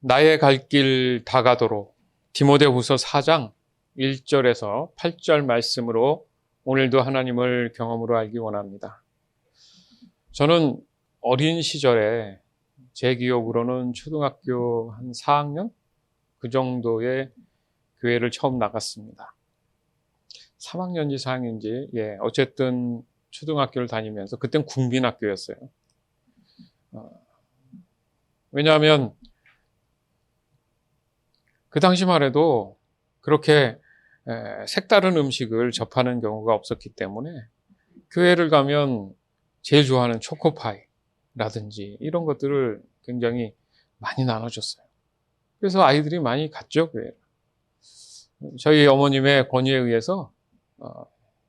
나의 갈 길 다가도록 디모데후서 4장 1절에서 8절 말씀으로 오늘도 하나님을 경험으로 알기 원합니다. 저는 어린 시절에 제 기억으로는 초등학교 한 4학년? 그 정도의 교회를 처음 나갔습니다. 3학년인지 4학년인지 어쨌든 초등학교를 다니면서 그땐 국민학교였어요. 왜냐하면 그 당시만 해도 그렇게 색다른 음식을 접하는 경우가 없었기 때문에 교회를 가면 제일 좋아하는 초코파이라든지 이런 것들을 굉장히 많이 나눠줬어요. 그래서 아이들이 많이 갔죠, 교회를. 저희 어머님의 권유에 의해서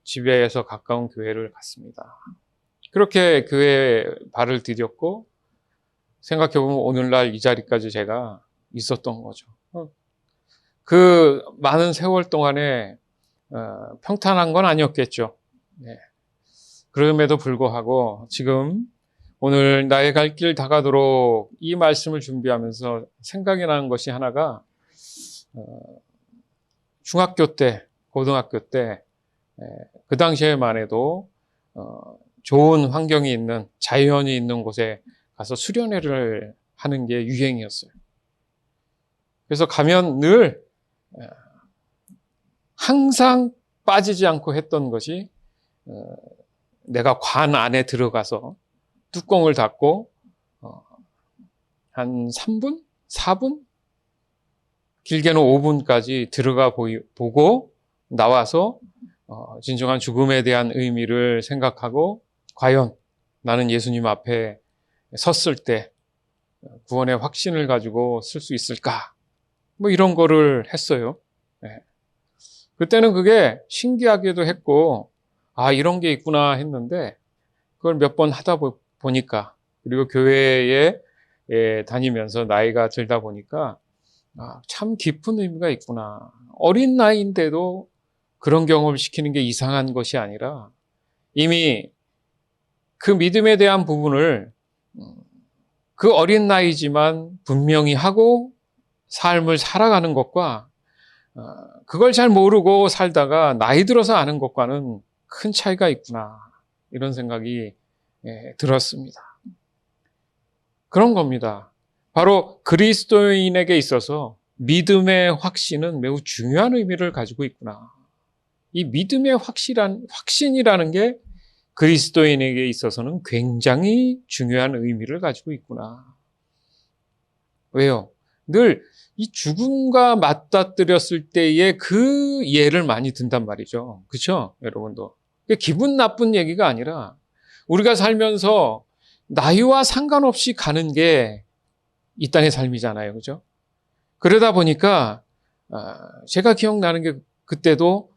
집에서 가까운 교회를 갔습니다. 그렇게 교회에 발을 디뎠고 생각해보면 오늘날 이 자리까지 제가 있었던 거죠. 그 많은 세월 동안에 평탄한 건 아니었겠죠. 네. 그럼에도 불구하고 지금 오늘 나의 갈 길 다가도록 이 말씀을 준비하면서 생각이 나는 것이 하나가 중학교 때, 고등학교 때 그 당시에만 해도 좋은 환경이 있는 자연이 있는 곳에 가서 수련회를 하는 게 유행이었어요. 그래서 가면 늘 항상 빠지지 않고 했던 것이 내가 관 안에 들어가서 뚜껑을 닫고 한 3분? 4분? 길게는 5분까지 들어가 보고 나와서 진정한 죽음에 대한 의미를 생각하고 과연 나는 예수님 앞에 섰을 때 구원의 확신을 가지고 쓸 수 있을까? 뭐 이런 거를 했어요. 네. 그때는 그게 신기하기도 했고 이런 게 있구나 했는데 그걸 몇 번 하다 보니까 그리고 교회에 다니면서 나이가 들다 보니까 참 깊은 의미가 있구나. 어린 나이인데도 그런 경험을 시키는 게 이상한 것이 아니라 이미 그 믿음에 대한 부분을 그 어린 나이지만 분명히 하고 삶을 살아가는 것과 그걸 잘 모르고 살다가 나이 들어서 아는 것과는 큰 차이가 있구나. 이런 생각이 들었습니다. 그런 겁니다. 바로 그리스도인에게 있어서 믿음의 확신은 매우 중요한 의미를 가지고 있구나. 이 믿음의 확신이라는 게 그리스도인에게 있어서는 굉장히 중요한 의미를 가지고 있구나. 왜요? 늘 이 죽음과 맞닥뜨렸을 때의 그 예를 많이 든단 말이죠. 그렇죠? 여러분도. 기분 나쁜 얘기가 아니라 우리가 살면서 나이와 상관없이 가는 게 이 땅의 삶이잖아요. 그죠? 그러다 보니까 제가 기억나는 게 그때도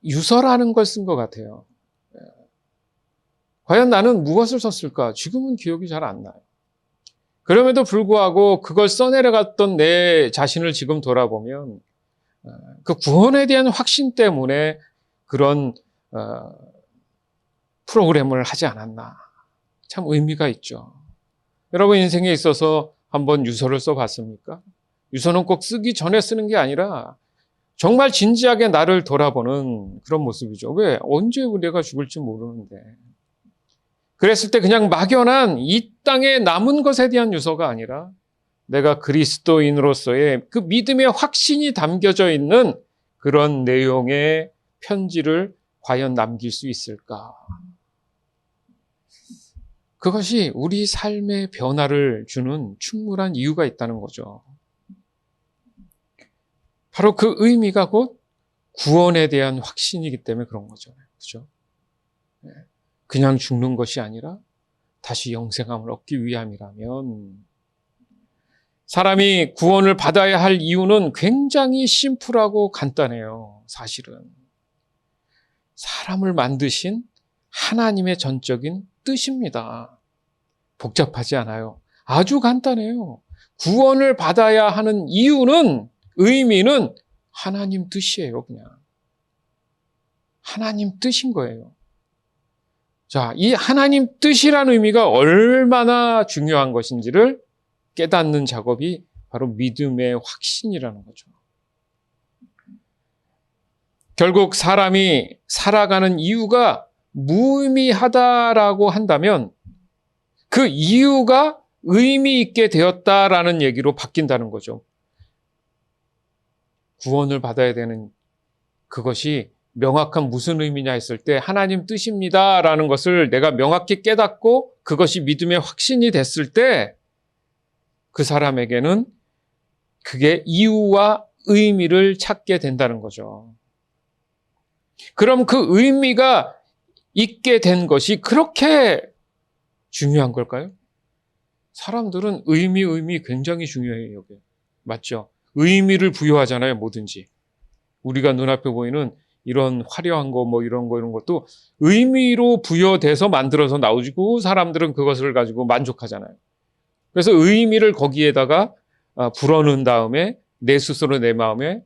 유서라는 걸 쓴 것 같아요. 과연 나는 무엇을 썼을까? 지금은 기억이 잘 안 나요. 그럼에도 불구하고 그걸 써내려갔던 내 자신을 지금 돌아보면 그 구원에 대한 확신 때문에 그런 프로그램을 하지 않았나. 참 의미가 있죠. 여러분 인생에 있어서 한번 유서를 써봤습니까? 유서는 꼭 쓰기 전에 쓰는 게 아니라 정말 진지하게 나를 돌아보는 그런 모습이죠. 왜? 언제 내가 죽을지 모르는데. 그랬을 때 그냥 막연한 이 땅에 남은 것에 대한 유서가 아니라 내가 그리스도인으로서의 그 믿음의 확신이 담겨져 있는 그런 내용의 편지를 과연 남길 수 있을까? 그것이 우리 삶의 변화를 주는 충분한 이유가 있다는 거죠. 바로 그 의미가 곧 구원에 대한 확신이기 때문에 그런 거죠. 그죠? 그냥 죽는 것이 아니라 다시 영생함을 얻기 위함이라면 사람이 구원을 받아야 할 이유는 굉장히 심플하고 간단해요. 사실은. 사람을 만드신 하나님의 전적인 뜻입니다. 복잡하지 않아요. 아주 간단해요. 구원을 받아야 하는 이유는, 의미는 하나님 뜻이에요, 그냥. 하나님 뜻인 거예요. 자, 이 하나님 뜻이라는 의미가 얼마나 중요한 것인지를 깨닫는 작업이 바로 믿음의 확신이라는 거죠. 결국 사람이 살아가는 이유가 무의미하다라고 한다면 그 이유가 의미 있게 되었다라는 얘기로 바뀐다는 거죠. 구원을 받아야 되는 그것이 명확한 무슨 의미냐 했을 때 하나님 뜻입니다라는 것을 내가 명확히 깨닫고 그것이 믿음의 확신이 됐을 때 그 사람에게는 그게 이유와 의미를 찾게 된다는 거죠. 그럼 그 의미가 있게 된 것이 그렇게 중요한 걸까요? 사람들은 의미 굉장히 중요해요. 여기. 맞죠? 의미를 부여하잖아요, 뭐든지. 우리가 눈앞에 보이는 이런 화려한 거, 이런 것도 의미로 부여돼서 만들어서 나오고 사람들은 그것을 가지고 만족하잖아요. 그래서 의미를 거기에다가 불어넣은 다음에 내 스스로 내 마음에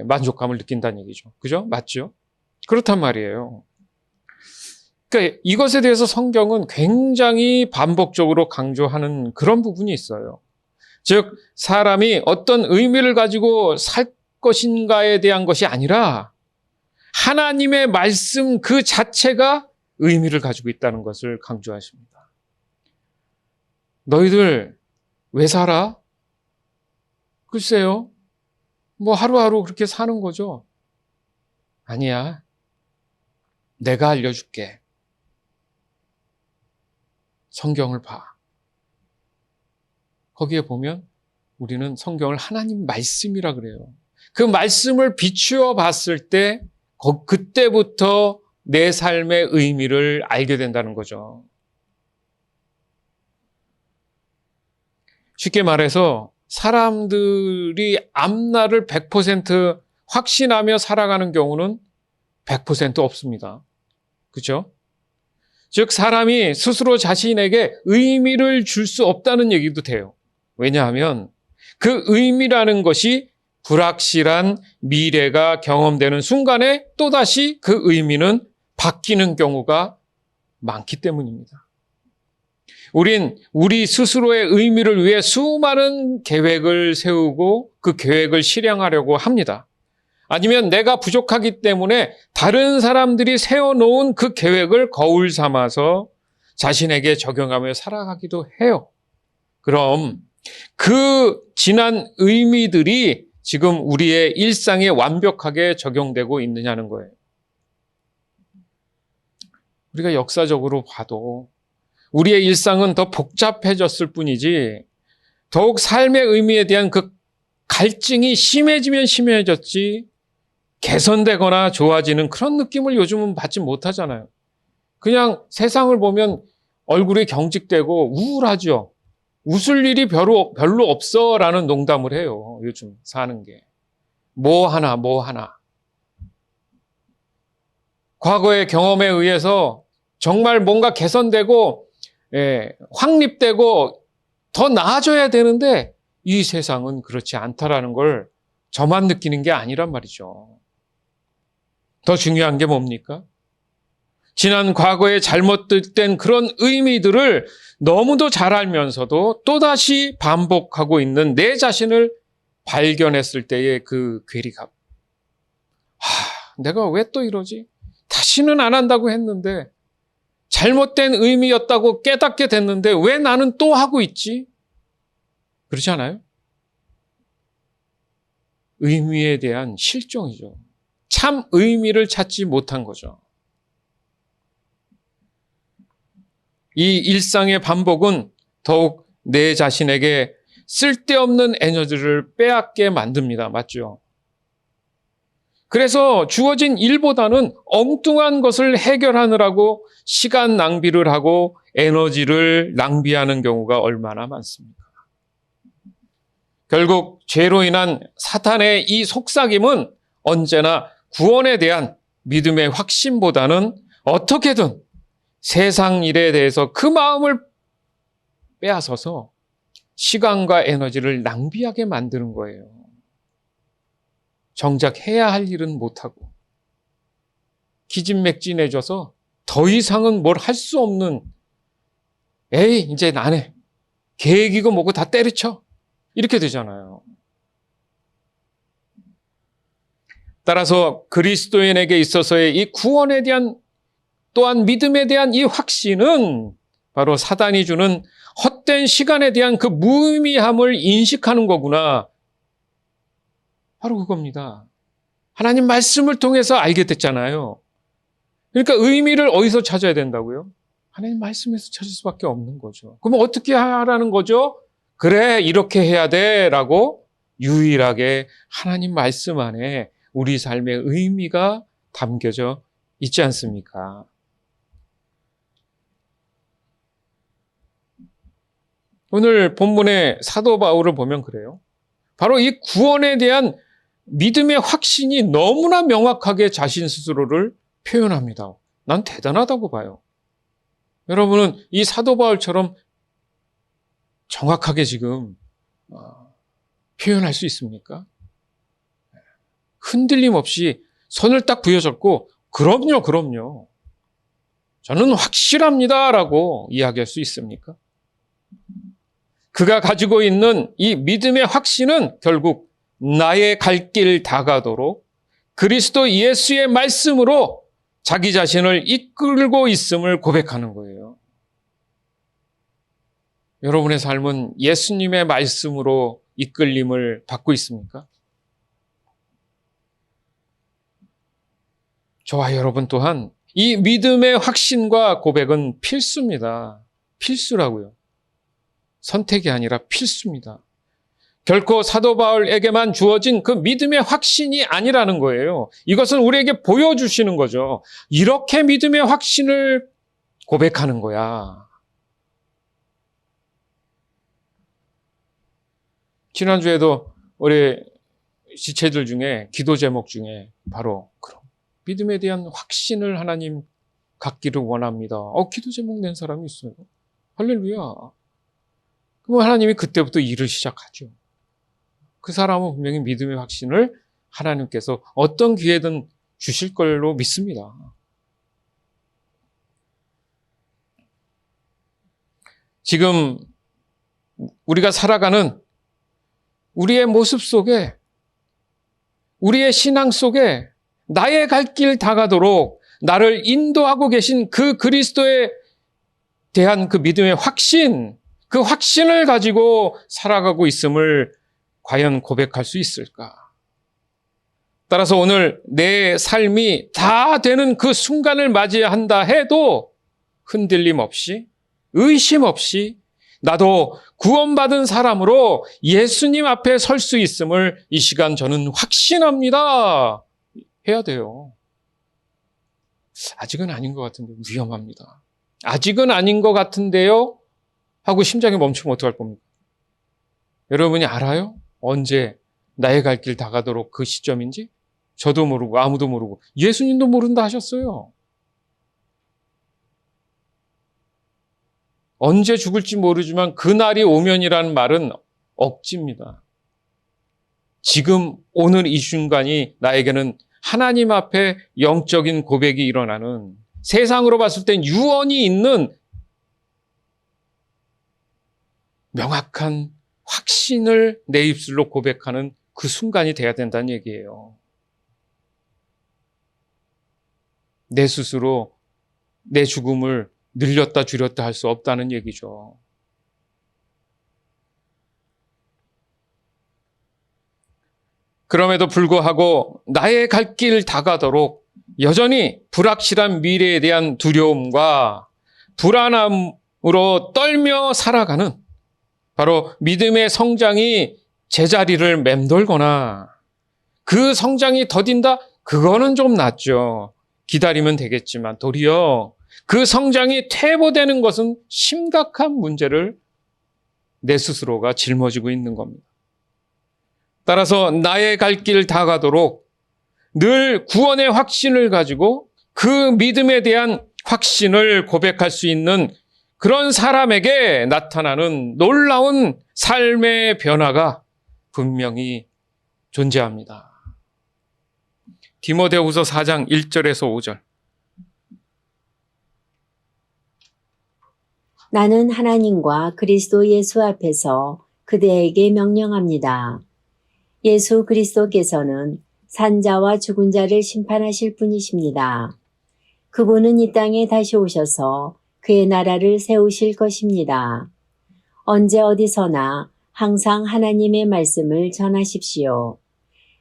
만족감을 느낀다는 얘기죠. 그죠? 맞죠? 그렇단 말이에요. 그러니까 이것에 대해서 성경은 굉장히 반복적으로 강조하는 그런 부분이 있어요. 즉, 사람이 어떤 의미를 가지고 살 것인가에 대한 것이 아니라 하나님의 말씀 그 자체가 의미를 가지고 있다는 것을 강조하십니다. 너희들 왜 살아? 글쎄요. 하루하루 그렇게 사는 거죠. 아니야. 내가 알려줄게. 성경을 봐. 거기에 보면 우리는 성경을 하나님 말씀이라 그래요. 그 말씀을 비추어 봤을 때 그때부터 내 삶의 의미를 알게 된다는 거죠. 쉽게 말해서 사람들이 앞날을 100% 확신하며 살아가는 경우는 100% 없습니다. 그렇죠? 즉 사람이 스스로 자신에게 의미를 줄 수 없다는 얘기도 돼요. 왜냐하면 그 의미라는 것이 불확실한 미래가 경험되는 순간에 또다시 그 의미는 바뀌는 경우가 많기 때문입니다. 우린 우리 스스로의 의미를 위해 수많은 계획을 세우고 그 계획을 실행하려고 합니다. 아니면 내가 부족하기 때문에 다른 사람들이 세워놓은 그 계획을 거울 삼아서 자신에게 적용하며 살아가기도 해요. 그럼 그 지난 의미들이 지금 우리의 일상에 완벽하게 적용되고 있느냐는 거예요. 우리가 역사적으로 봐도 우리의 일상은 더 복잡해졌을 뿐이지 더욱 삶의 의미에 대한 그 갈증이 심해지면 심해졌지 개선되거나 좋아지는 그런 느낌을 요즘은 받지 못하잖아요. 그냥 세상을 보면 얼굴이 경직되고 우울하죠. 웃을 일이 별로 없어라는 농담을 해요. 요즘 사는 게. 뭐 하나. 과거의 경험에 의해서 정말 뭔가 개선되고 확립되고 더 나아져야 되는데 이 세상은 그렇지 않다라는 걸 저만 느끼는 게 아니란 말이죠. 더 중요한 게 뭡니까? 지난 과거에 잘못된 그런 의미들을 너무도 잘 알면서도 또다시 반복하고 있는 내 자신을 발견했을 때의 그 괴리감. 내가 왜 또 이러지? 다시는 안 한다고 했는데 잘못된 의미였다고 깨닫게 됐는데 왜 나는 또 하고 있지? 그렇지 않아요? 의미에 대한 실종이죠. 참 의미를 찾지 못한 거죠. 이 일상의 반복은 더욱 내 자신에게 쓸데없는 에너지를 빼앗게 만듭니다. 맞죠? 그래서 주어진 일보다는 엉뚱한 것을 해결하느라고 시간 낭비를 하고 에너지를 낭비하는 경우가 얼마나 많습니까? 결국 죄로 인한 사탄의 이 속삭임은 언제나 구원에 대한 믿음의 확신보다는 어떻게든 세상 일에 대해서 그 마음을 빼앗아서 시간과 에너지를 낭비하게 만드는 거예요. 정작 해야 할 일은 못하고 기진맥진해져서 더 이상은 뭘 할 수 없는 이제 안 해. 계획이고 뭐고 다 때려쳐. 이렇게 되잖아요. 따라서 그리스도인에게 있어서의 이 구원에 대한 또한 믿음에 대한 이 확신은 바로 사단이 주는 헛된 시간에 대한 그 무의미함을 인식하는 거구나. 바로 그겁니다. 하나님 말씀을 통해서 알게 됐잖아요. 그러니까 의미를 어디서 찾아야 된다고요? 하나님 말씀에서 찾을 수밖에 없는 거죠. 그럼 어떻게 하라는 거죠? 그래, 이렇게 해야 돼 라고 유일하게 하나님 말씀 안에 우리 삶의 의미가 담겨져 있지 않습니까? 오늘 본문의 사도 바울을 보면 그래요. 바로 이 구원에 대한 믿음의 확신이 너무나 명확하게 자신 스스로를 표현합니다. 난 대단하다고 봐요. 여러분은 이 사도 바울처럼 정확하게 지금 표현할 수 있습니까? 흔들림 없이 손을 딱 부여잡고 그럼요. 저는 확실합니다 라고 이야기할 수 있습니까? 그가 가지고 있는 이 믿음의 확신은 결국 나의 갈 길 다가도록 그리스도 예수의 말씀으로 자기 자신을 이끌고 있음을 고백하는 거예요. 여러분의 삶은 예수님의 말씀으로 이끌림을 받고 있습니까? 저와 여러분 또한 이 믿음의 확신과 고백은 필수입니다. 필수라고요. 선택이 아니라 필수입니다. 결코 사도 바울에게만 주어진 그 믿음의 확신이 아니라는 거예요. 이것은 우리에게 보여주시는 거죠. 이렇게 믿음의 확신을 고백하는 거야. 지난주에도 우리 지체들 중에 기도 제목 중에 바로 그런 믿음에 대한 확신을 하나님 갖기를 원합니다. 기도 제목 낸 사람이 있어요. 할렐루야. 그럼 하나님이 그때부터 일을 시작하죠. 그 사람은 분명히 믿음의 확신을 하나님께서 어떤 기회든 주실 걸로 믿습니다. 지금 우리가 살아가는 우리의 모습 속에, 우리의 신앙 속에 나의 갈 길 다가도록 나를 인도하고 계신 그 그리스도에 대한 그 믿음의 확신, 그 확신을 가지고 살아가고 있음을 과연 고백할 수 있을까? 따라서 오늘 내 삶이 다 되는 그 순간을 맞이한다 해도 흔들림 없이, 의심 없이 나도 구원받은 사람으로 예수님 앞에 설 수 있음을 이 시간 저는 확신합니다. 해야 돼요. 아직은 아닌 것 같은데 위험합니다. 아직은 아닌 것 같은데요? 하고 심장이 멈추면 어떡할 겁니까? 여러분이 알아요? 언제 나의 갈 길 다가도록 그 시점인지? 저도 모르고 아무도 모르고 예수님도 모른다 하셨어요. 언제 죽을지 모르지만 그날이 오면이라는 말은 억지입니다. 지금 오늘 이 순간이 나에게는 하나님 앞에 영적인 고백이 일어나는, 세상으로 봤을 땐 유언이 있는 명확한 확신을 내 입술로 고백하는 그 순간이 돼야 된다는 얘기예요. 내 스스로 내 죽음을 늘렸다 줄였다 할 수 없다는 얘기죠. 그럼에도 불구하고 나의 갈 길 다가도록 여전히 불확실한 미래에 대한 두려움과 불안함으로 떨며 살아가는 바로 믿음의 성장이 제자리를 맴돌거나 그 성장이 더딘다? 그거는 좀 낫죠. 기다리면 되겠지만 도리어 그 성장이 퇴보되는 것은 심각한 문제를 내 스스로가 짊어지고 있는 겁니다. 따라서 나의 갈 길 다가도록 늘 구원의 확신을 가지고 그 믿음에 대한 확신을 고백할 수 있는 그런 사람에게 나타나는 놀라운 삶의 변화가 분명히 존재합니다. 디모데후서 4장 1절에서 5절. 나는 하나님과 그리스도 예수 앞에서 그대에게 명령합니다. 예수 그리스도께서는 산자와 죽은 자를 심판하실 분이십니다. 그분은 이 땅에 다시 오셔서 그의 나라를 세우실 것입니다. 언제 어디서나 항상 하나님의 말씀을 전하십시오.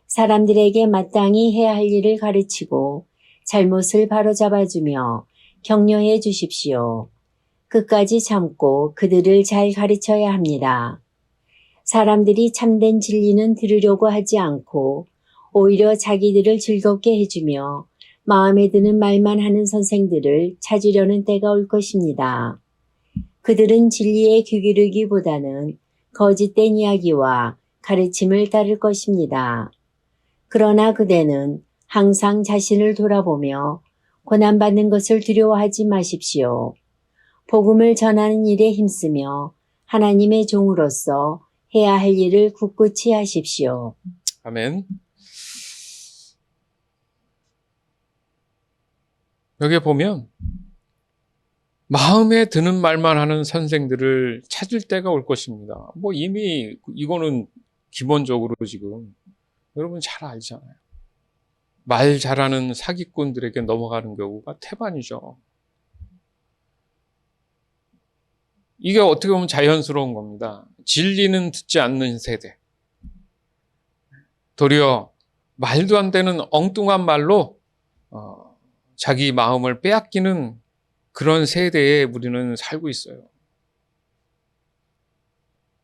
사람들에게 마땅히 해야 할 일을 가르치고 잘못을 바로잡아주며 격려해 주십시오. 끝까지 참고 그들을 잘 가르쳐야 합니다. 사람들이 참된 진리는 들으려고 하지 않고 오히려 자기들을 즐겁게 해주며 마음에 드는 말만 하는 선생들을 찾으려는 때가 올 것입니다. 그들은 진리에 귀 기울이기보다는 거짓된 이야기와 가르침을 따를 것입니다. 그러나 그대는 항상 자신을 돌아보며 고난받는 것을 두려워하지 마십시오. 복음을 전하는 일에 힘쓰며 하나님의 종으로서 해야 할 일을 굳굳이 하십시오. 아멘. 여기에 보면 마음에 드는 말만 하는 선생들을 찾을 때가 올 것입니다. 뭐 이미 이거는 기본적으로 지금 여러분 잘 알잖아요. 말 잘하는 사기꾼들에게 넘어가는 경우가 태반이죠. 이게 어떻게 보면 자연스러운 겁니다. 진리는 듣지 않는 세대. 도리어 말도 안 되는 엉뚱한 말로 자기 마음을 빼앗기는 그런 세대에 우리는 살고 있어요.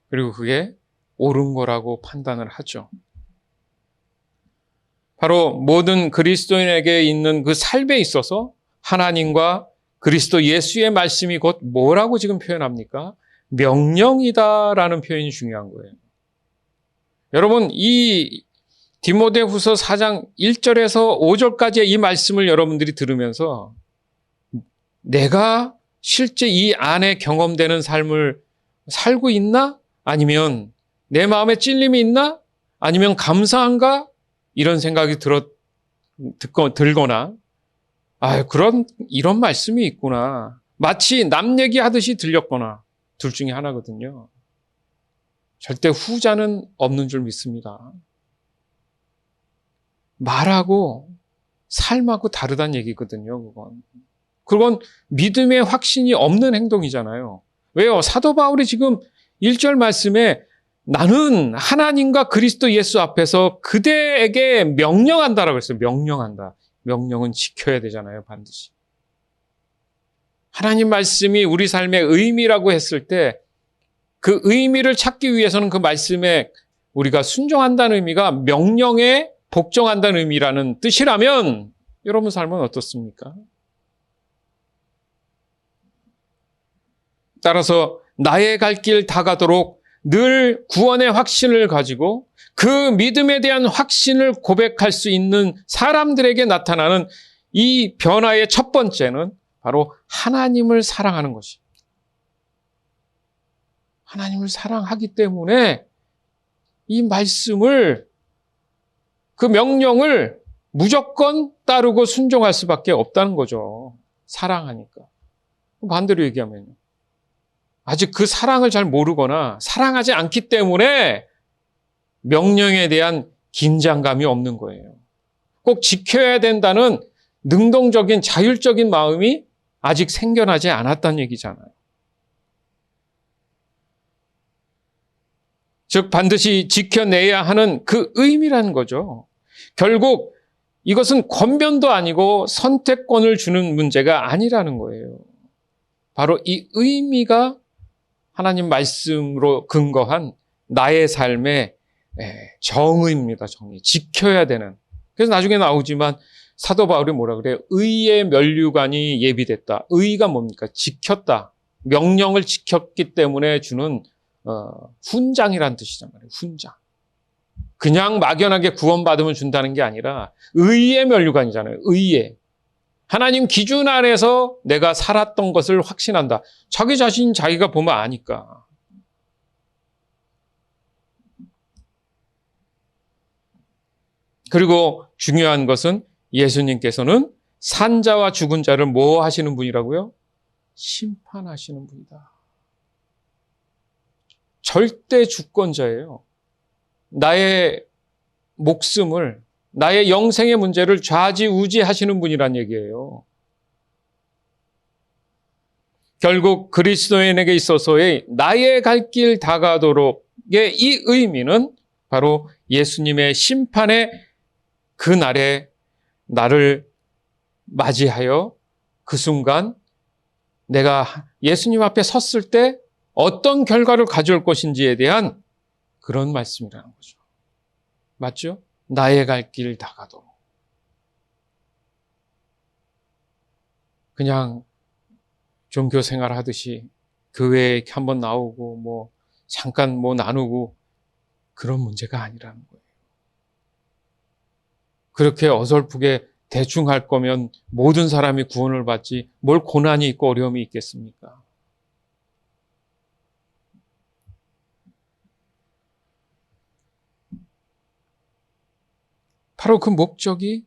그리고 그게 옳은 거라고 판단을 하죠. 바로 모든 그리스도인에게 있는 그 삶에 있어서 하나님과 그리스도 예수의 말씀이 곧 뭐라고 지금 표현합니까? 명령이다라는 표현이 중요한 거예요. 여러분, 이 디모데후서 4장 1절에서 5절까지의 이 말씀을 여러분들이 들으면서 내가 실제 이 안에 경험되는 삶을 살고 있나? 아니면 내 마음에 찔림이 있나? 아니면 감사한가? 이런 생각이 들거나 이런 말씀이 있구나. 마치 남 얘기하듯이 들렸거나 둘 중에 하나거든요. 절대 후자는 없는 줄 믿습니다. 말하고 삶하고 다르다는 얘기거든요, 그건 믿음의 확신이 없는 행동이잖아요. 왜요? 사도 바울이 지금 1절 말씀에 나는 하나님과 그리스도 예수 앞에서 그대에게 명령한다라고 했어요. 명령한다. 명령은 지켜야 되잖아요, 반드시. 하나님 말씀이 우리 삶의 의미라고 했을 때 그 의미를 찾기 위해서는 그 말씀에 우리가 순종한다는 의미가 명령에 복종한다는 의미라는 뜻이라면 여러분 삶은 어떻습니까? 따라서 나의 갈 길 다 가도록 늘 구원의 확신을 가지고 그 믿음에 대한 확신을 고백할 수 있는 사람들에게 나타나는 이 변화의 첫 번째는 바로 하나님을 사랑하는 것입니다. 하나님을 사랑하기 때문에 이 말씀을, 그 명령을 무조건 따르고 순종할 수밖에 없다는 거죠. 사랑하니까. 반대로 얘기하면요. 아직 그 사랑을 잘 모르거나 사랑하지 않기 때문에 명령에 대한 긴장감이 없는 거예요. 꼭 지켜야 된다는 능동적인 자율적인 마음이 아직 생겨나지 않았다는 얘기잖아요. 즉 반드시 지켜내야 하는 그 의미라는 거죠. 결국 이것은 권변도 아니고 선택권을 주는 문제가 아니라는 거예요. 바로 이 의미가 하나님 말씀으로 근거한 나의 삶의 정의입니다. 정의. 지켜야 되는. 그래서 나중에 나오지만 사도 바울이 뭐라 그래요? 의의 면류관이 예비됐다. 의가 뭡니까? 지켰다. 명령을 지켰기 때문에 주는 훈장이란 뜻이잖아요. 훈장. 그냥 막연하게 구원받으면 준다는 게 아니라 의의 면류관이잖아요. 의의. 하나님 기준 안에서 내가 살았던 것을 확신한다. 자기 자신 자기가 보면 아니까. 그리고 중요한 것은 예수님께서는 산자와 죽은 자를 뭐 하시는 분이라고요? 심판하시는 분이다. 절대 주권자예요. 나의 목숨을, 나의 영생의 문제를 좌지우지하시는 분이란 얘기예요. 결국 그리스도인에게 있어서의 나의 갈 길 다가도록의 이 의미는 바로 예수님의 심판의 그 날에 나를 맞이하여 그 순간 내가 예수님 앞에 섰을 때 어떤 결과를 가져올 것인지에 대한 그런 말씀이라는 거죠. 맞죠? 나의 갈 길 다가도록. 그냥 종교 생활 하듯이 교회에 한번 나오고 잠깐 나누고 그런 문제가 아니라는 거예요. 그렇게 어설프게 대충 할 거면 모든 사람이 구원을 받지 뭘 고난이 있고 어려움이 있겠습니까? 바로 그 목적이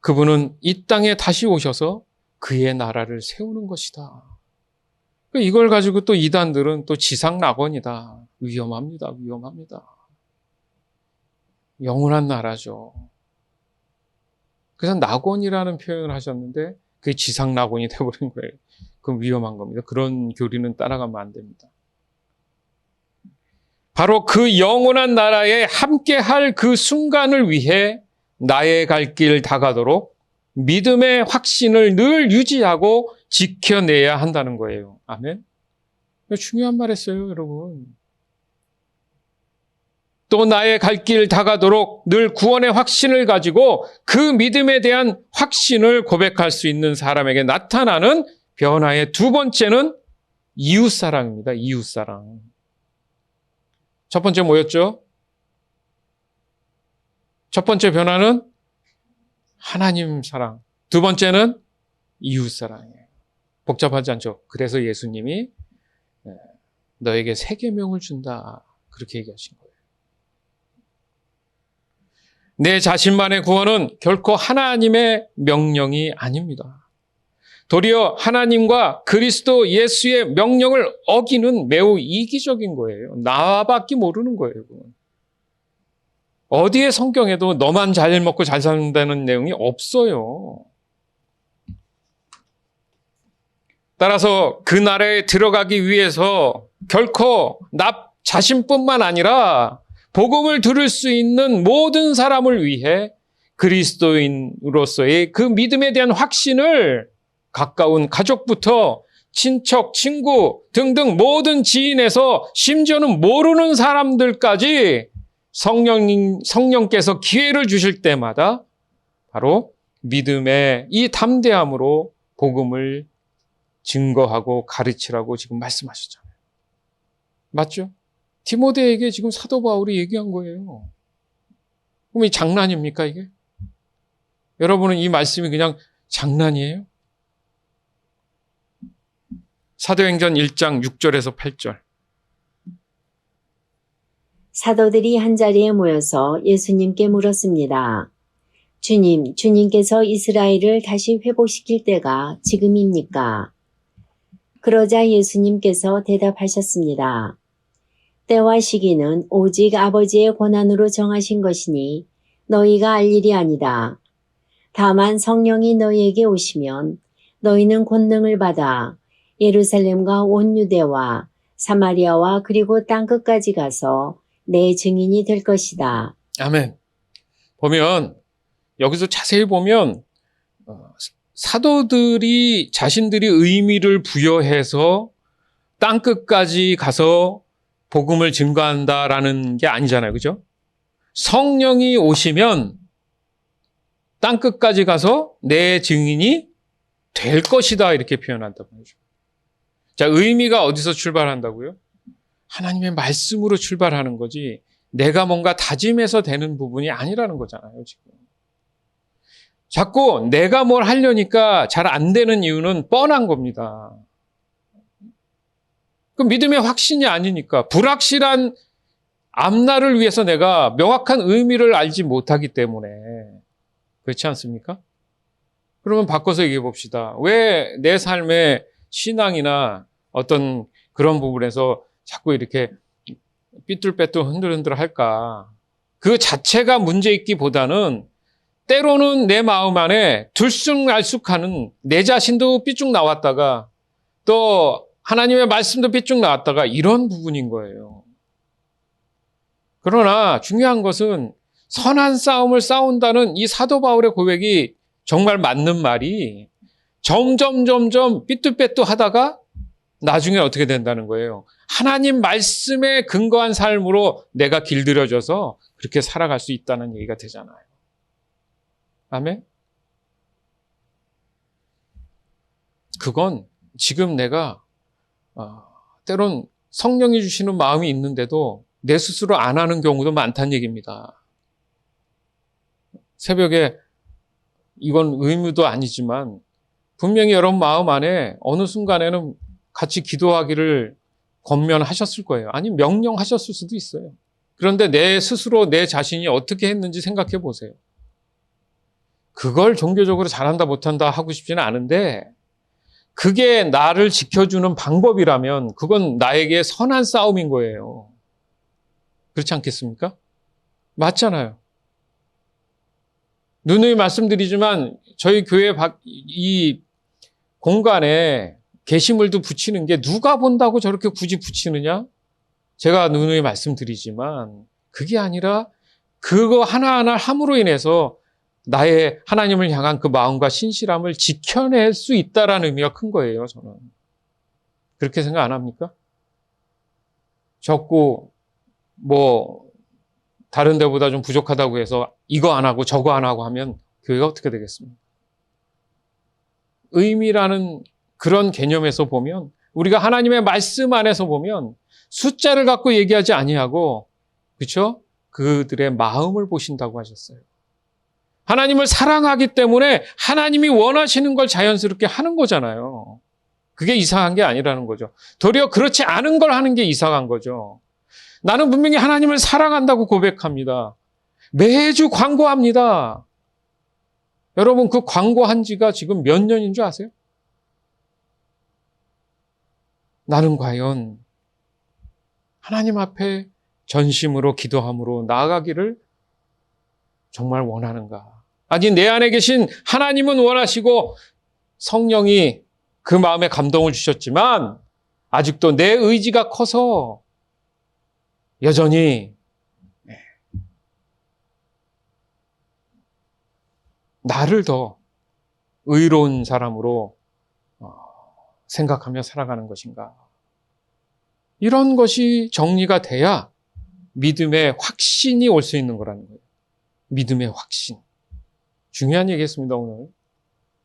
그분은 이 땅에 다시 오셔서 그의 나라를 세우는 것이다. 이걸 가지고 또 이단들은 또 지상낙원이다. 위험합니다. 위험합니다. 영원한 나라죠. 그래서 낙원이라는 표현을 하셨는데 그게 지상낙원이 되어버린 거예요. 그럼 위험한 겁니다. 그런 교리는 따라가면 안 됩니다. 바로 그 영원한 나라에 함께할 그 순간을 위해 나의 갈 길 다가도록 믿음의 확신을 늘 유지하고 지켜내야 한다는 거예요. 아멘. 중요한 말 했어요, 여러분. 또 나의 갈 길 다가도록 늘 구원의 확신을 가지고 그 믿음에 대한 확신을 고백할 수 있는 사람에게 나타나는 변화의 두 번째는 이웃사랑입니다. 이웃사랑. 첫 번째 뭐였죠? 첫 번째 변화는 하나님 사랑. 두 번째는 이웃사랑이에요. 복잡하지 않죠? 그래서 예수님이 너에게 세 계명을 준다. 그렇게 얘기하신 거예요. 내 자신만의 구원은 결코 하나님의 명령이 아닙니다. 도리어 하나님과 그리스도 예수의 명령을 어기는 매우 이기적인 거예요. 나밖에 모르는 거예요. 그건. 어디에 성경에도 너만 잘 먹고 잘 산다는 내용이 없어요. 따라서 그 나라에 들어가기 위해서 결코 나 자신뿐만 아니라 복음을 들을 수 있는 모든 사람을 위해 그리스도인으로서의 그 믿음에 대한 확신을 가까운 가족부터 친척, 친구 등등 모든 지인에서 심지어는 모르는 사람들까지 성령께서 기회를 주실 때마다 바로 믿음의 이 담대함으로 복음을 증거하고 가르치라고 지금 말씀하셨잖아요. 맞죠? 디모데에게 지금 사도 바울이 얘기한 거예요. 그럼 이 장난입니까, 이게? 여러분은 이 말씀이 그냥 장난이에요? 사도행전 1장 6절에서 8절. 사도들이 한자리에 모여서 예수님께 물었습니다. 주님, 주님께서 이스라엘을 다시 회복시킬 때가 지금입니까? 그러자 예수님께서 대답하셨습니다. 때와 시기는 오직 아버지의 권한으로 정하신 것이니 너희가 알 일이 아니다. 다만 성령이 너희에게 오시면 너희는 권능을 받아 예루살렘과 온 유대와 사마리아와 그리고 땅끝까지 가서 내 증인이 될 것이다. 아멘. 보면 여기서 자세히 보면 사도들이 자신들이 의미를 부여해서 땅끝까지 가서 복음을 증거한다라는 게 아니잖아요. 그죠? 성령이 오시면 땅끝까지 가서 내 증인이 될 것이다 이렇게 표현한다고 하죠. 자, 의미가 어디서 출발한다고요? 하나님의 말씀으로 출발하는 거지 내가 뭔가 다짐해서 되는 부분이 아니라는 거잖아요. 지금. 자꾸 내가 뭘 하려니까 잘 안 되는 이유는 뻔한 겁니다. 그 믿음의 확신이 아니니까 불확실한 앞날을 위해서 내가 명확한 의미를 알지 못하기 때문에 그렇지 않습니까? 그러면 바꿔서 얘기해 봅시다. 왜 내 삶의 신앙이나 어떤 그런 부분에서 자꾸 이렇게 삐뚤빼뚤 흔들흔들 할까? 그 자체가 문제있기보다는 때로는 내 마음 안에 들쑥날쑥하는 내 자신도 삐쭉 나왔다가 또 하나님의 말씀도 삐쭉 나왔다가 이런 부분인 거예요. 그러나 중요한 것은 선한 싸움을 싸운다는 이 사도 바울의 고백이 정말 맞는 말이 점점 삐뚤빼뚤 하다가 나중에 어떻게 된다는 거예요. 하나님 말씀에 근거한 삶으로 내가 길들여져서 그렇게 살아갈 수 있다는 얘기가 되잖아요. 아멘? 그건 지금 내가 때론 성령이 주시는 마음이 있는데도 내 스스로 안 하는 경우도 많다는 얘기입니다. 새벽에 이건 의무도 아니지만 분명히 여러분 마음 안에 어느 순간에는 같이 기도하기를 권면하셨을 거예요. 아니 명령하셨을 수도 있어요. 그런데 내 스스로 내 자신이 어떻게 했는지 생각해 보세요. 그걸 종교적으로 잘한다 못한다 하고 싶지는 않은데 그게 나를 지켜주는 방법이라면 그건 나에게 선한 싸움인 거예요. 그렇지 않겠습니까? 맞잖아요. 누누이 말씀드리지만 저희 교회 이 공간에 게시물도 붙이는 게 누가 본다고 저렇게 굳이 붙이느냐? 제가 누누이 말씀드리지만 그게 아니라 그거 하나하나 함으로 인해서 나의 하나님을 향한 그 마음과 신실함을 지켜낼 수 있다라는 의미가 큰 거예요, 저는. 그렇게 생각 안 합니까? 적고 다른 데보다 좀 부족하다고 해서 이거 안 하고 저거 안 하고 하면 교회가 어떻게 되겠습니까? 의미라는 그런 개념에서 보면 우리가 하나님의 말씀 안에서 보면 숫자를 갖고 얘기하지 아니하고 그렇죠? 그들의 마음을 보신다고 하셨어요. 하나님을 사랑하기 때문에 하나님이 원하시는 걸 자연스럽게 하는 거잖아요. 그게 이상한 게 아니라는 거죠. 도리어 그렇지 않은 걸 하는 게 이상한 거죠. 나는 분명히 하나님을 사랑한다고 고백합니다. 매주 광고합니다. 여러분 그 광고한 지가 지금 몇 년인 줄 아세요? 나는 과연 하나님 앞에 전심으로 기도함으로 나아가기를 정말 원하는가? 아니 내 안에 계신 하나님은 원하시고 성령이 그 마음에 감동을 주셨지만 아직도 내 의지가 커서 여전히 나를 더 의로운 사람으로 생각하며 살아가는 것인가? 이런 것이 정리가 돼야 믿음의 확신이 올 수 있는 거라는 거예요. 믿음의 확신. 중요한 얘기했습니다, 오늘.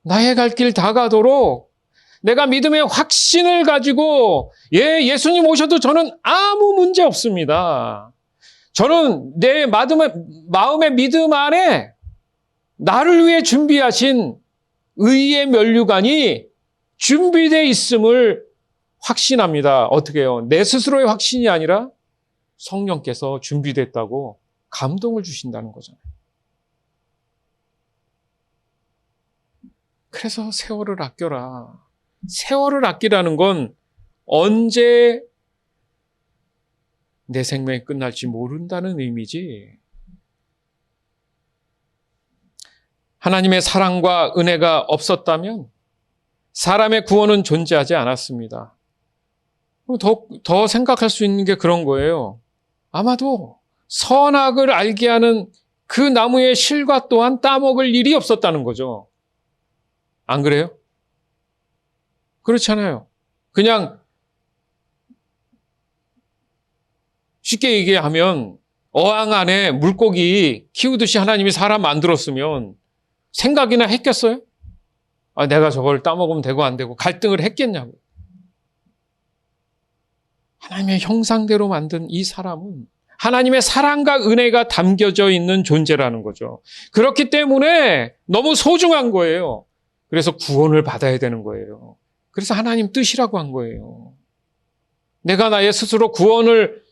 나의 갈 길 다 가도록 내가 믿음의 확신을 가지고 예수님 오셔도 저는 아무 문제 없습니다. 저는 내 마음의 믿음 안에 나를 위해 준비하신 의의 면류관이 준비되어 있음을 확신합니다. 어떻게 해요? 내 스스로의 확신이 아니라 성령께서 준비됐다고 감동을 주신다는 거잖아요. 그래서 세월을 아껴라. 세월을 아끼라는 건 언제 내 생명이 끝날지 모른다는 의미지. 하나님의 사랑과 은혜가 없었다면 사람의 구원은 존재하지 않았습니다. 더 생각할 수 있는 게 그런 거예요. 아마도 선악을 알게 하는 그 나무의 실과 또한 따먹을 일이 없었다는 거죠. 안 그래요? 그렇잖아요. 그냥 쉽게 얘기하면 어항 안에 물고기 키우듯이 하나님이 사람 만들었으면 생각이나 했겠어요? 내가 저걸 따먹으면 되고 안 되고 갈등을 했겠냐고. 하나님의 형상대로 만든 이 사람은 하나님의 사랑과 은혜가 담겨져 있는 존재라는 거죠. 그렇기 때문에 너무 소중한 거예요. 그래서 구원을 받아야 되는 거예요. 그래서 하나님 뜻이라고 한 거예요. 내가 나의 스스로 구원을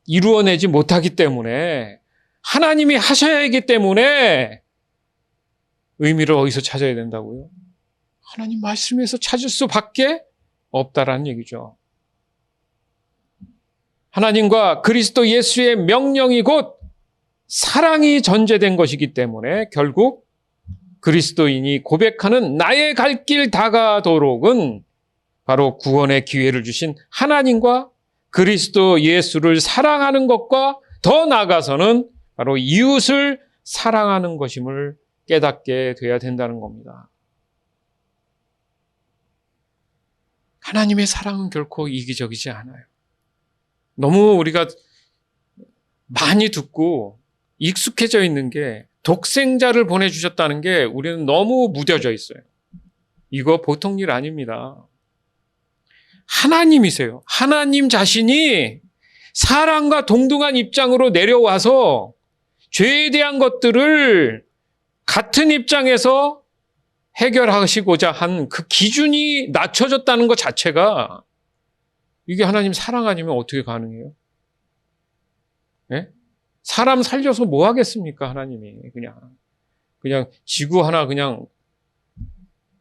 이루어내지 못하기 때문에 하나님이 하셔야 하기 때문에 의미를 어디서 찾아야 된다고요? 하나님 말씀에서 찾을 수밖에 없다라는 얘기죠. 하나님과 그리스도 예수의 명령이 곧 사랑이 전제된 것이기 때문에 결국 그리스도인이 고백하는 나의 갈 길 다가도록은 바로 구원의 기회를 주신 하나님과 그리스도 예수를 사랑하는 것과 더 나아가서는 바로 이웃을 사랑하는 것임을 깨닫게 돼야 된다는 겁니다. 하나님의 사랑은 결코 이기적이지 않아요. 너무 우리가 많이 듣고 익숙해져 있는 게 독생자를 보내주셨다는 게 우리는 너무 무뎌져 있어요. 이거 보통 일 아닙니다. 하나님이세요. 하나님 자신이 사랑과 동등한 입장으로 내려와서 죄에 대한 것들을 같은 입장에서 해결하시고자 한 그 기준이 낮춰졌다는 것 자체가 이게 하나님 사랑 아니면 어떻게 가능해요? 네? 사람 살려서 뭐 하겠습니까, 하나님이. 그냥 지구 하나 그냥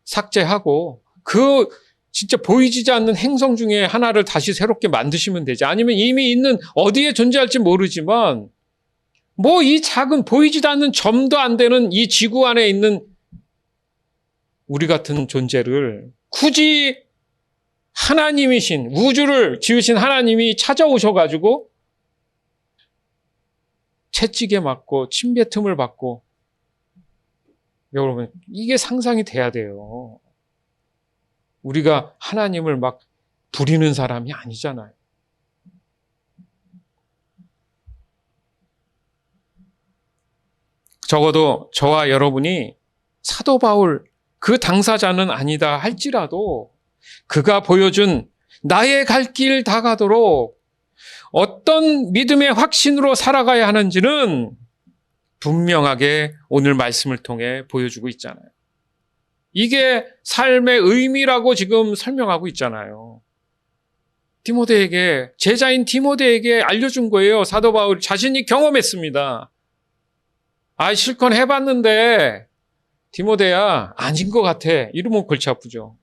삭제하고 그 진짜 보이지 않는 행성 중에 하나를 다시 새롭게 만드시면 되지. 아니면 이미 있는 어디에 존재할지 모르지만 뭐 이 작은 보이지도 않는 점도 안 되는 이 지구 안에 있는 우리 같은 존재를 굳이 하나님이신 우주를 지으신 하나님이 찾아오셔가지고 채찍에 맞고 침뱉음을 받고 여러분 이게 상상이 돼야 돼요. 우리가 하나님을 막 부리는 사람이 아니잖아요. 적어도 저와 여러분이 사도 바울 그 당사자는 아니다 할지라도 그가 보여준 나의 갈 길 다가도록 어떤 믿음의 확신으로 살아가야 하는지는 분명하게 오늘 말씀을 통해 보여주고 있잖아요. 이게 삶의 의미라고 지금 설명하고 있잖아요. 디모데에게, 제자인 디모데에게 알려준 거예요. 사도 바울 자신이 경험했습니다. 실컷 해봤는데 디모데야 아닌 것 같아. 이러면 골치 아프죠.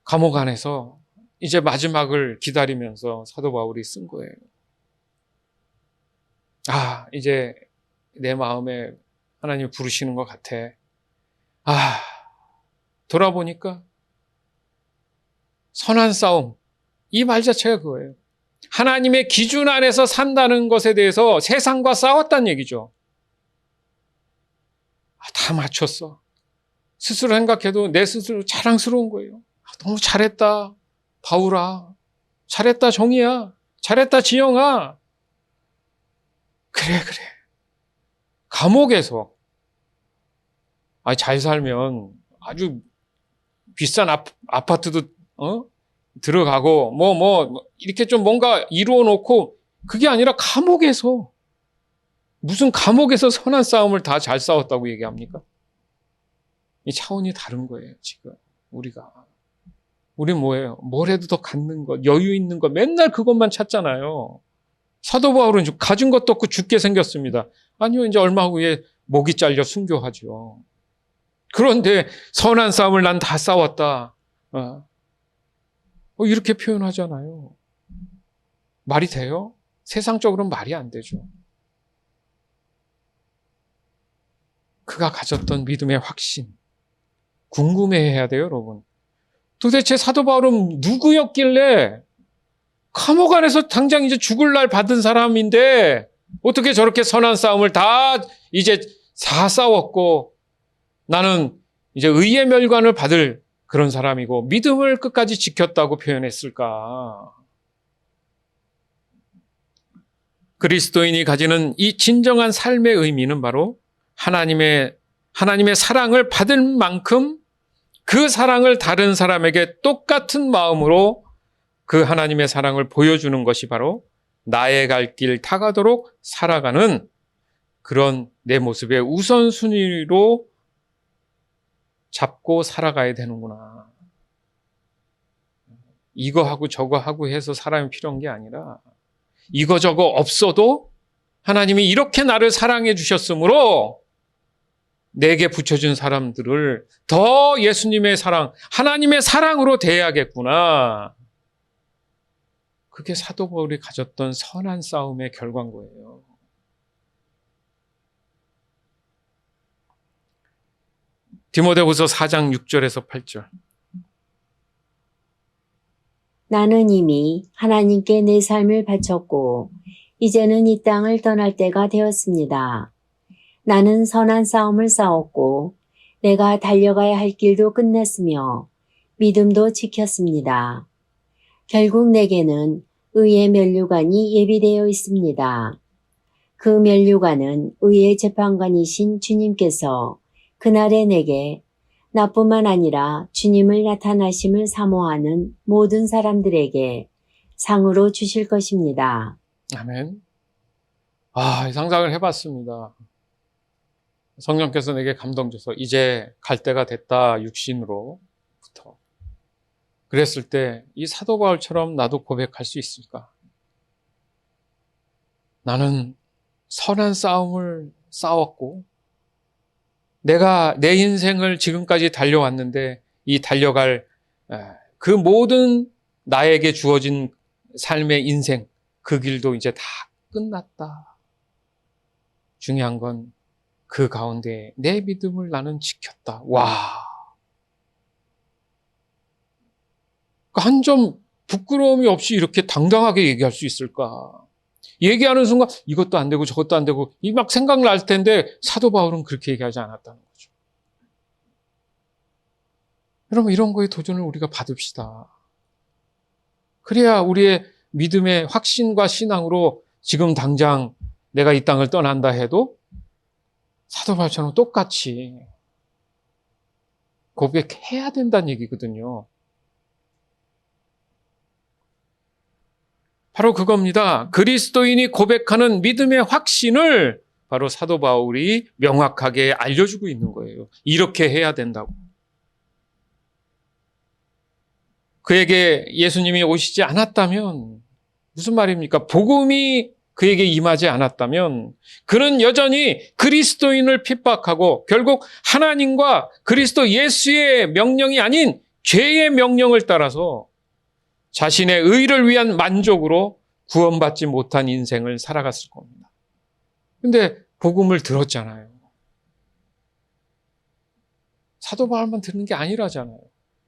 감옥 안에서 이제 마지막을 기다리면서 사도 바울이 쓴 거예요. 이제 내 마음에 하나님 부르시는 것 같아. 돌아보니까 선한 싸움. 이 말 자체가 그거예요. 하나님의 기준 안에서 산다는 것에 대해서 세상과 싸웠다는 얘기죠. 다 맞췄어. 스스로 생각해도 내 스스로 자랑스러운 거예요. 너무 잘했다. 바울아. 잘했다 정이야. 잘했다 지영아. 그래. 감옥에서 잘 살면 아주 비싼 아파트도 들어가고 이렇게 좀 뭔가 이루어 놓고 그게 아니라 감옥에서 무슨 감옥에서 선한 싸움을 다 잘 싸웠다고 얘기합니까? 이 차원이 다른 거예요, 지금 우리가. 우린 뭐예요? 뭘 해도 더 갖는 것, 여유 있는 것, 맨날 그것만 찾잖아요. 사도 바울은 가진 것도 없고 죽게 생겼습니다. 아니요, 이제 얼마 후에 목이 잘려 순교하죠. 그런데 선한 싸움을 난 다 싸웠다. 이렇게 표현하잖아요. 말이 돼요? 세상적으로는 말이 안 되죠. 그가 가졌던 믿음의 확신. 궁금해해야 돼요, 여러분. 도대체 사도 바울은 누구였길래 감옥 안에서 당장 이제 죽을 날 받은 사람인데 어떻게 저렇게 선한 싸움을 다 싸웠고 나는 이제 의의 멸관을 받을 그런 사람이고 믿음을 끝까지 지켰다고 표현했을까? 그리스도인이 가지는 이 진정한 삶의 의미는 바로 하나님의 사랑을 받을 만큼 그 사랑을 다른 사람에게 똑같은 마음으로 그 하나님의 사랑을 보여주는 것이 바로 나의 갈 길 다가도록 살아가는 그런 내 모습의 우선순위로 잡고 살아가야 되는구나. 이거 하고 저거 하고 해서 사람이 필요한 게 아니라 이거 저거 없어도 하나님이 이렇게 나를 사랑해 주셨으므로 내게 붙여준 사람들을 더 예수님의 사랑, 하나님의 사랑으로 대해야겠구나. 그게 사도 바울이 가졌던 선한 싸움의 결과인 거예요. 디모데후서 4장 6절에서 8절. 나는 이미 하나님께 내 삶을 바쳤고 이제는 이 땅을 떠날 때가 되었습니다. 나는 선한 싸움을 싸웠고 내가 달려가야 할 길도 끝냈으며 믿음도 지켰습니다. 결국 내게는 의의 면류관이 예비되어 있습니다. 그 면류관은 의의 재판관이신 주님께서 그날에 내게 나뿐만 아니라 주님을 나타나심을 사모하는 모든 사람들에게 상으로 주실 것입니다. 아멘. 이 상상을 해봤습니다. 성령께서 내게 감동 줘서 이제 갈 때가 됐다, 육신으로부터. 그랬을 때 이 사도 바울처럼 나도 고백할 수 있을까? 나는 선한 싸움을 싸웠고 내가 내 인생을 지금까지 달려왔는데 이 달려갈 그 모든 나에게 주어진 삶의 인생, 그 길도 이제 다 끝났다. 중요한 건 그 가운데 내 믿음을 나는 지켰다. 와. 한 점 부끄러움이 없이 이렇게 당당하게 얘기할 수 있을까? 얘기하는 순간 이것도 안 되고 저것도 안 되고 이 막 생각날 텐데 사도 바울은 그렇게 얘기하지 않았다는 거죠. 여러분, 이런 거에 도전을 우리가 받읍시다. 그래야 우리의 믿음의 확신과 신앙으로 지금 당장 내가 이 땅을 떠난다 해도 사도 바울처럼 똑같이 고백해야 된다는 얘기거든요. 바로 그겁니다. 그리스도인이 고백하는 믿음의 확신을 바로 사도 바울이 명확하게 알려주고 있는 거예요. 이렇게 해야 된다고. 그에게 예수님이 오시지 않았다면 무슨 말입니까? 복음이 그에게 임하지 않았다면 그는 여전히 그리스도인을 핍박하고 결국 하나님과 그리스도 예수의 명령이 아닌 죄의 명령을 따라서 자신의 의를 위한 만족으로 구원받지 못한 인생을 살아갔을 겁니다. 근데 복음을 들었잖아요. 사도 바울만 듣는 게 아니라잖아요.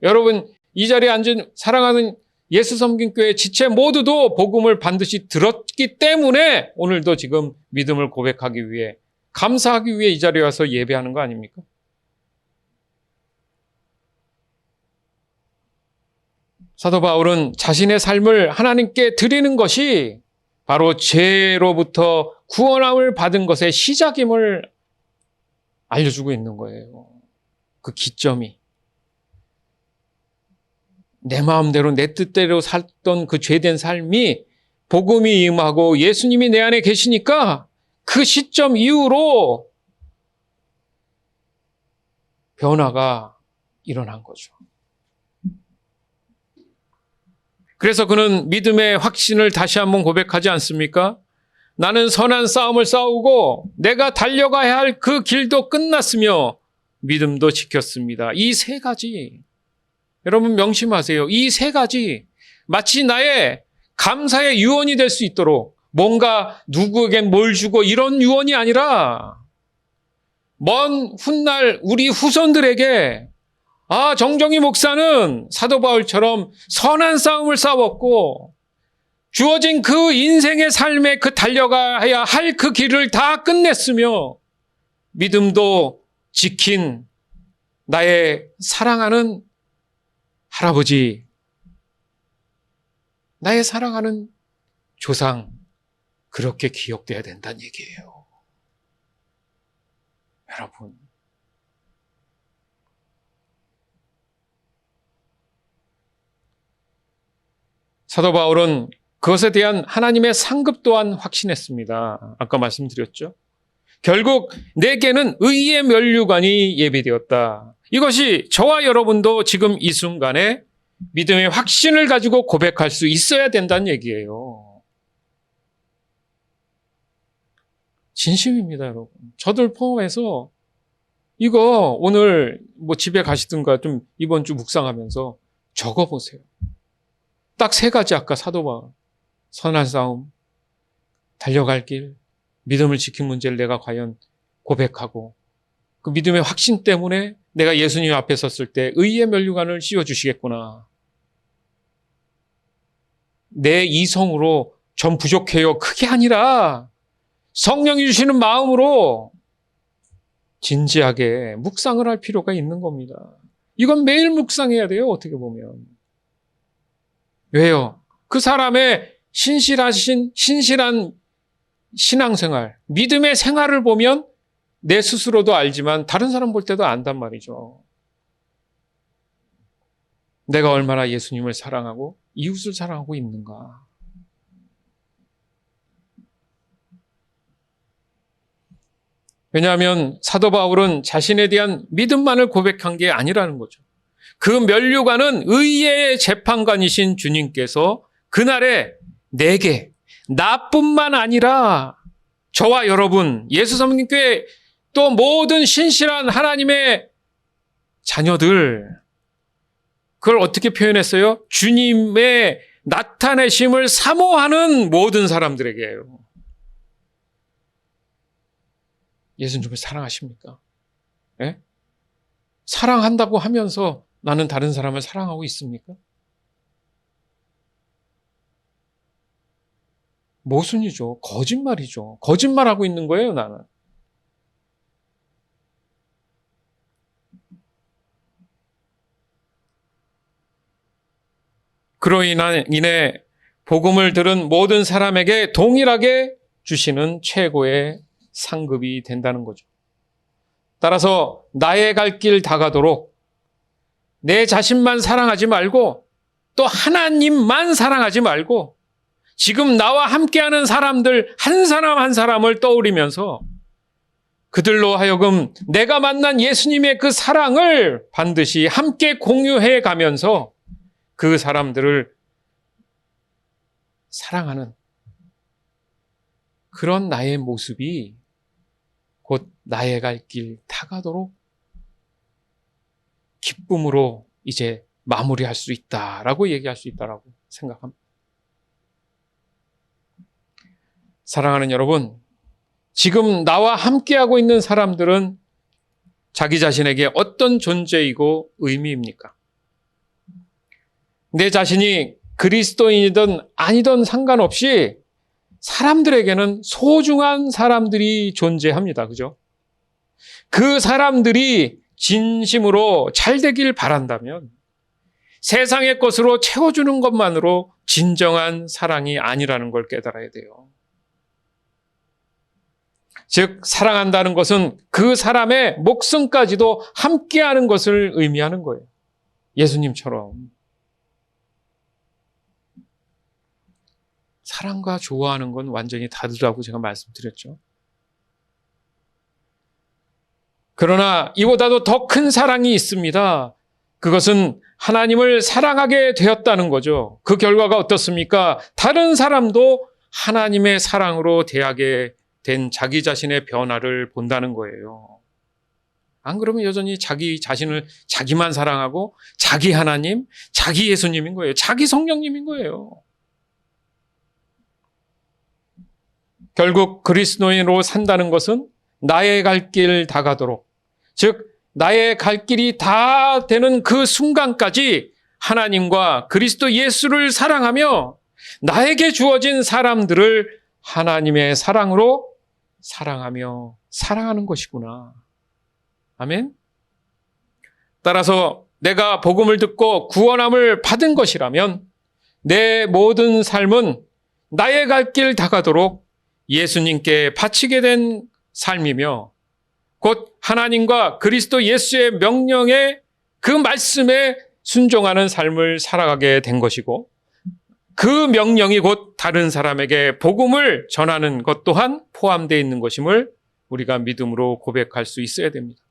여러분, 이 자리에 앉은 사랑하는 예수 섬긴 교회 지체 모두도 복음을 반드시 들었기 때문에 오늘도 지금 믿음을 고백하기 위해, 감사하기 위해 이 자리에 와서 예배하는 거 아닙니까? 사도 바울은 자신의 삶을 하나님께 드리는 것이 바로 죄로부터 구원함을 받은 것의 시작임을 알려주고 있는 거예요. 그 기점이. 내 마음대로 내 뜻대로 살던 그 죄된 삶이 복음이 임하고 예수님이 내 안에 계시니까 그 시점 이후로 변화가 일어난 거죠. 그래서 그는 믿음의 확신을 다시 한번 고백하지 않습니까? 나는 선한 싸움을 싸우고 내가 달려가야 할 그 길도 끝났으며 믿음도 지켰습니다. 이 세 가지, 여러분 명심하세요. 이 세 가지 마치 나의 감사의 유언이 될 수 있도록, 뭔가 누구에게 뭘 주고 이런 유언이 아니라 먼 훗날 우리 후손들에게 정정희 목사는 사도 바울처럼 선한 싸움을 싸웠고 주어진 그 인생의 삶에 그 달려가야 할 그 길을 다 끝냈으며 믿음도 지킨 나의 사랑하는 할아버지, 나의 사랑하는 조상, 그렇게 기억돼야 된다는 얘기예요. 여러분, 사도 바울은 그것에 대한 하나님의 상급 또한 확신했습니다. 아까 말씀드렸죠. 결국 내게는 의의 면류관이 예비되었다. 이것이 저와 여러분도 지금 이 순간에 믿음의 확신을 가지고 고백할 수 있어야 된다는 얘기예요. 진심입니다, 여러분. 저들 포함해서 이거 오늘 집에 가시든가 좀 이번 주 묵상하면서 적어보세요. 딱 세 가지, 아까 사도 바울. 선한 싸움, 달려갈 길, 믿음을 지킨 문제를 내가 과연 고백하고 그 믿음의 확신 때문에 내가 예수님 앞에 섰을 때 의의 면류관을 씌워주시겠구나. 내 이성으로 전 부족해요. 그게 아니라 성령이 주시는 마음으로 진지하게 묵상을 할 필요가 있는 겁니다. 이건 매일 묵상해야 돼요. 어떻게 보면. 왜요? 그 사람의 신실한 신앙생활, 믿음의 생활을 보면 내 스스로도 알지만 다른 사람 볼 때도 안단 말이죠. 내가 얼마나 예수님을 사랑하고 이웃을 사랑하고 있는가. 왜냐하면 사도 바울은 자신에 대한 믿음만을 고백한 게 아니라는 거죠. 그 면류관은 의의 재판관이신 주님께서 그날에 내게 나뿐만 아니라 저와 여러분, 예수 성령교회 또 모든 신실한 하나님의 자녀들, 그걸 어떻게 표현했어요? 주님의 나타내심을 사모하는 모든 사람들에게요. 예수님을 사랑하십니까? 예? 사랑한다고 하면서 나는 다른 사람을 사랑하고 있습니까? 모순이죠. 거짓말이죠. 거짓말하고 있는 거예요, 나는. 그로 인해 복음을 들은 모든 사람에게 동일하게 주시는 최고의 상급이 된다는 거죠. 따라서 나의 갈 길 다가도록 내 자신만 사랑하지 말고 또 하나님만 사랑하지 말고 지금 나와 함께하는 사람들 한 사람 한 사람을 떠올리면서 그들로 하여금 내가 만난 예수님의 그 사랑을 반드시 함께 공유해 가면서 그 사람들을 사랑하는 그런 나의 모습이 곧 나의 갈 길 다가도록 기쁨으로 이제 마무리할 수 있다라고 얘기할 수 있다라고 생각합니다. 사랑하는 여러분, 지금 나와 함께하고 있는 사람들은 자기 자신에게 어떤 존재이고 의미입니까? 내 자신이 그리스도인이든 아니든 상관없이 사람들에게는 소중한 사람들이 존재합니다. 그죠? 그 사람들이 진심으로 잘 되길 바란다면 세상의 것으로 채워주는 것만으로 진정한 사랑이 아니라는 걸 깨달아야 돼요. 즉, 사랑한다는 것은 그 사람의 목숨까지도 함께하는 것을 의미하는 거예요. 예수님처럼. 사랑과 좋아하는 건 완전히 다르다고 제가 말씀드렸죠. 그러나 이보다도 더 큰 사랑이 있습니다. 그것은 하나님을 사랑하게 되었다는 거죠. 그 결과가 어떻습니까? 다른 사람도 하나님의 사랑으로 대하게 된 자기 자신의 변화를 본다는 거예요. 안 그러면 여전히 자기 자신을 자기만 사랑하고 자기 하나님, 자기 예수님인 거예요. 자기 성령님인 거예요. 결국 그리스도인으로 산다는 것은 나의 갈 길 다가도록, 즉 나의 갈 길이 다 되는 그 순간까지 하나님과 그리스도 예수를 사랑하며 나에게 주어진 사람들을 하나님의 사랑으로 사랑하며 사랑하는 것이구나. 아멘. 따라서 내가 복음을 듣고 구원함을 받은 것이라면 내 모든 삶은 나의 갈 길 다가도록 예수님께 바치게 된 삶이며 곧 하나님과 그리스도 예수의 명령에 그 말씀에 순종하는 삶을 살아가게 된 것이고 그 명령이 곧 다른 사람에게 복음을 전하는 것 또한 포함되어 있는 것임을 우리가 믿음으로 고백할 수 있어야 됩니다.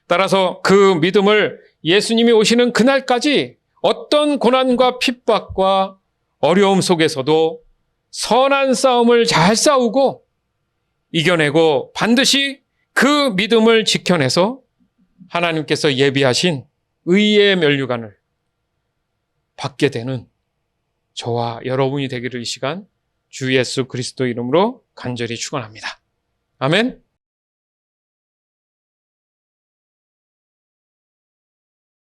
따라서 그 믿음을 예수님이 오시는 그날까지 어떤 고난과 핍박과 어려움 속에서도 선한 싸움을 잘 싸우고 이겨내고 반드시 그 믿음을 지켜내서 하나님께서 예비하신 의의 면류관을 받게 되는 저와 여러분이 되기를 이 시간 주 예수 그리스도 이름으로 간절히 축원합니다. 아멘.